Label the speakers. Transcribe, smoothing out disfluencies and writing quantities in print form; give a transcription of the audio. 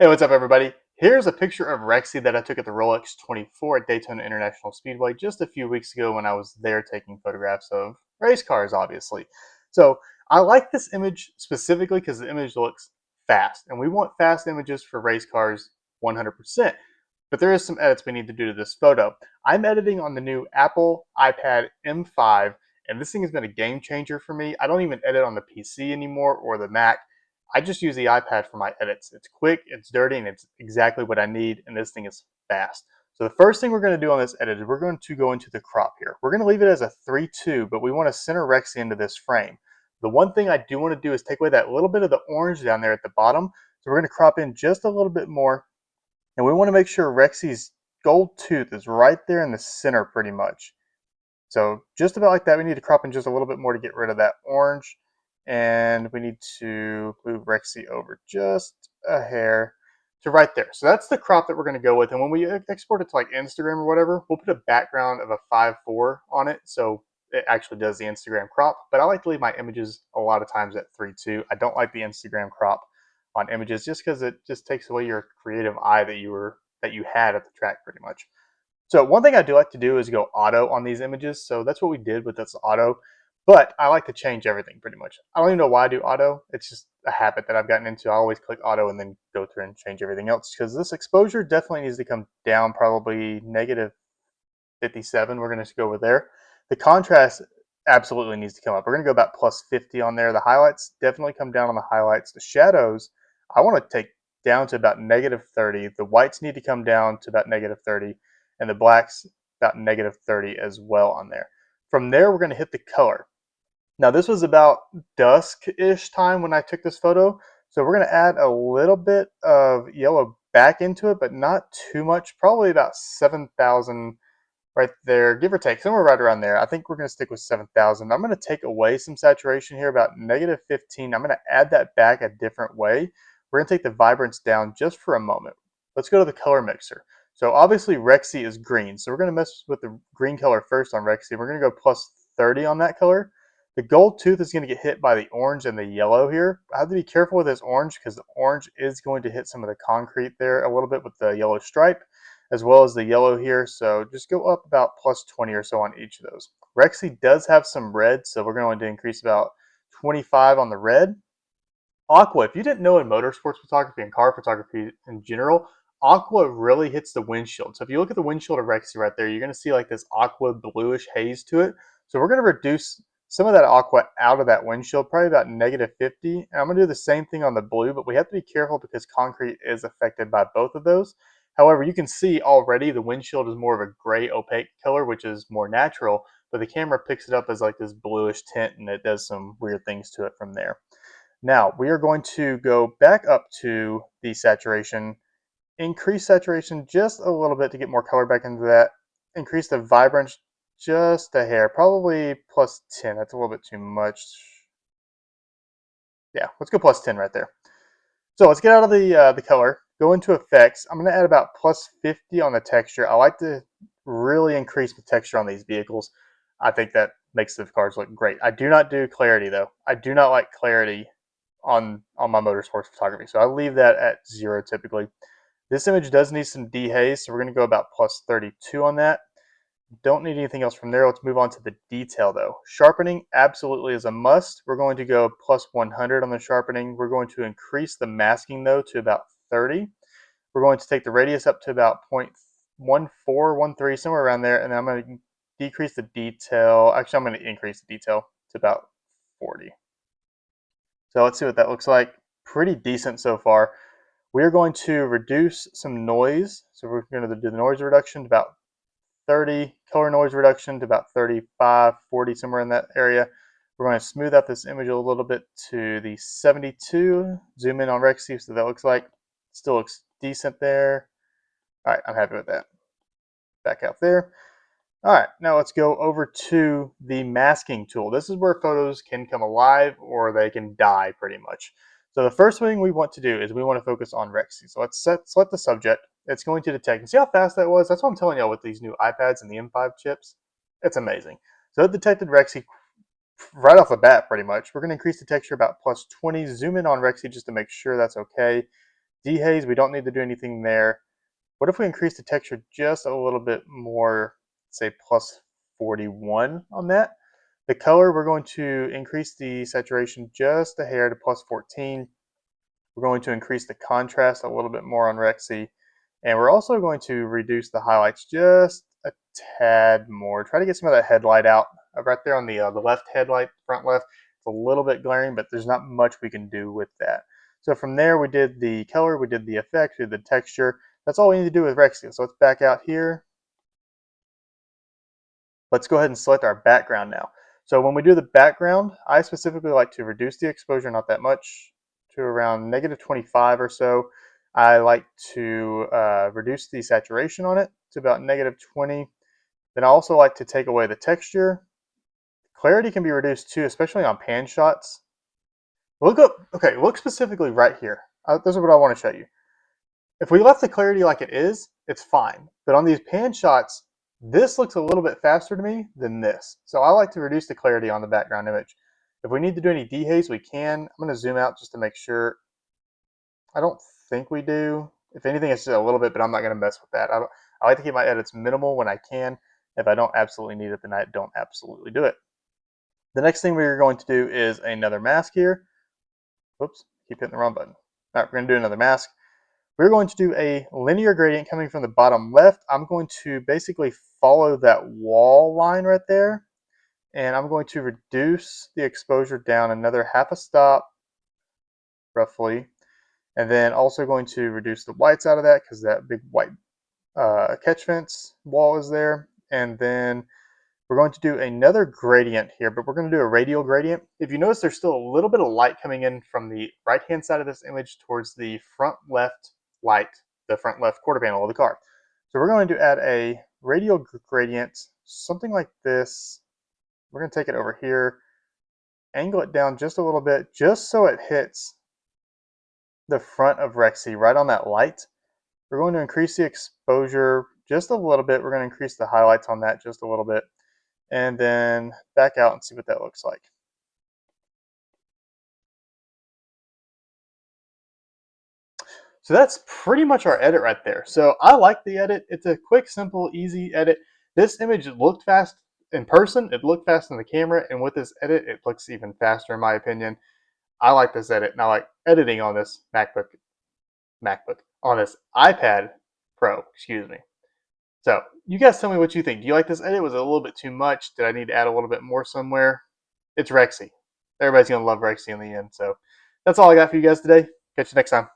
Speaker 1: Hey, what's up, everybody? Here's a picture of Rexy that I took at the Rolex 24 at Daytona International Speedway just a few weeks ago when I was there taking photographs of race cars, obviously. So I like this image specifically because the image looks fast, and we want fast images for race cars 100%. But there is some edits we need to do to this photo. I'm editing on the new Apple iPad M5, and this thing has been a game changer for me. I don't even edit on the PC anymore or the Mac. I just use the iPad for my edits. It's quick, it's dirty, and it's exactly what I need, and this thing is fast. So the first thing we're going to do on this edit is we're going to go into the crop here. We're going to leave it as a 3:2, but we want to center Rexy into this frame. The one thing I do want to do is take away that little bit of the orange down there at the bottom. So we're going to crop in just a little bit more, and we want to make sure Rexy's gold tooth is right there in the center pretty much. So just about like that, we need to crop in just a little bit more to get rid of that orange. And we need to move Rexy over just a hair to right there. So that's the crop that we're going to go with. And when we export it to like Instagram or whatever, we'll put a background of a 5:4 on it. So it actually does the Instagram crop. But I like to leave my images a lot of times at 3:2. I don't like the Instagram crop on images just because it just takes away your creative eye that you had at the track pretty much. So one thing I do like to do is go auto on these images. So that's what we did with this auto. But I like to change everything pretty much. I don't even know why I do auto. It's just a habit that I've gotten into. I always click auto and then go through and change everything else because this exposure definitely needs to come down, probably negative 57. We're going to go over there. The contrast absolutely needs to come up. We're going to go about plus 50 on there. The highlights definitely come down on the highlights. The shadows, I want to take down to about negative 30. The whites need to come down to about negative 30. And the blacks about negative 30 as well on there. From there, we're going to hit the color. Now this was about dusk-ish time when I took this photo, so we're going to add a little bit of yellow back into it, but not too much, probably about 7,000 right there, give or take, somewhere right around there. I think we're going to stick with 7,000. I'm going to take away some saturation here, about negative 15. I'm going to add that back a different way. We're going to take the vibrance down just for a moment. Let's go to the color mixer. So obviously Rexy is green, so we're going to mess with the green color first on Rexy. We're going to go plus 30 on that color. The gold tooth is going to get hit by the orange and the yellow here. I have to be careful with this orange because the orange is going to hit some of the concrete there a little bit with the yellow stripe, as well as the yellow here. So just go up about plus 20 or so on each of those. Rexy does have some red, so we're going to increase about 25 on the red. Aqua, if you didn't know in motorsports photography and car photography in general, aqua really hits the windshield. So if you look at the windshield of Rexy right there, you're going to see like this aqua bluish haze to it. So we're going to reduce some of that aqua out of that windshield, probably about negative 50. And I'm going to do the same thing on the blue, but we have to be careful because concrete is affected by both of those. However, you can see already the windshield is more of a gray opaque color, which is more natural, but the camera picks it up as like this bluish tint and it does some weird things to it from there. Now we are going to go back up to the saturation, increase saturation just a little bit to get more color back into that, increase the vibrance just a hair, probably plus 10. That's a little bit too much. Yeah, let's go plus 10 right there. So let's get out of the color, go into effects. I'm going to add about plus 50 on the texture. I like to really increase the texture on these vehicles. I think that makes the cars look great. I do not do clarity though. I do not like clarity on my motorsports photography. So I leave that at 0 typically. This image does need some dehaze, so we're going to go about plus 32 on that. Don't need anything else from there. Let's move on to the detail though. Sharpening absolutely is a must. We're going to go plus 100 on the sharpening. We're going to increase the masking though to about 30. We're going to take the radius up to about 0.1413, somewhere around there, and then I'm going to decrease the detail. Actually, I'm going to increase the detail to about 40. So let's see what that looks like. Pretty decent so far. We're going to reduce some noise. So we're going to do the noise reduction to about 30, color noise reduction to about 35, 40, somewhere in that area. We're going to smooth out this image a little bit to the 72. Zoom in on Rexy so that looks like. Still looks decent there. All right, I'm happy with that. Back out there. All right, now let's go over to the masking tool. This is where photos can come alive or they can die pretty much. So the first thing we want to do is we want to focus on Rexy. So let's select the subject. It's going to detect. And see how fast that was? That's what I'm telling y'all with these new iPads and the M5 chips. It's amazing. So it detected Rexy right off the bat pretty much. We're going to increase the texture about plus 20. Zoom in on Rexy just to make sure that's okay. Dehaze, we don't need to do anything there. What if we increase the texture just a little bit more, say plus 41 on that? The color, we're going to increase the saturation just a hair to plus 14. We're going to increase the contrast a little bit more on Rexy. And we're also going to reduce the highlights just a tad more. Try to get some of that headlight out. Right there on the left headlight, front left, it's a little bit glaring, but there's not much we can do with that. So from there, we did the color, we did the effect, we did the texture. That's all we need to do with Rexy. So let's back out here. Let's go ahead and select our background now. So when we do the background, I specifically like to reduce the exposure, not that much, to around negative 25 or so. I like to reduce the saturation on it to about negative 20. Then I also like to take away the texture. Clarity can be reduced too, especially on pan shots. Look specifically right here. This is what I want to show you. If we left the clarity like it is, it's fine. But on these pan shots, this looks a little bit faster to me than this. So I like to reduce the clarity on the background image. If we need to do any dehaze, we can. I'm going to zoom out just to make sure. I don't think we do. If anything, it's just a little bit, but I'm not going to mess with that. I like to keep my edits minimal when I can. If I don't absolutely need it, then I don't absolutely do it. The next thing we're going to do is another mask here. Whoops, keep hitting the wrong button. All right, we're going to do another mask. We're going to do a linear gradient coming from the bottom left. I'm going to basically follow that wall line right there, and I'm going to reduce the exposure down another half a stop, roughly, and then also going to reduce the whites out of that because that big white catch fence wall is there. And then we're going to do another gradient here, but we're going to do a radial gradient. If you notice, there's still a little bit of light coming in from the right-hand side of this image towards the front left light, the front left quarter panel of the car. So we're going to add a radial gradient, something like this. We're going to take it over here, angle it down just a little bit, just so it hits the front of Rexy right on that light. We're going to increase the exposure just a little bit. We're going to increase the highlights on that just a little bit, and then back out and see what that looks like. So that's pretty much our edit right there. So I like the edit. It's a quick, simple, easy edit. This image looked fast in person. It looked fast on the camera. And with this edit, it looks even faster in my opinion. I like this edit. And I like editing on this on this iPad Pro, excuse me. So you guys tell me what you think. Do you like this edit? Was it a little bit too much? Did I need to add a little bit more somewhere? It's Rexy. Everybody's going to love Rexy in the end. So that's all I got for you guys today. Catch you next time.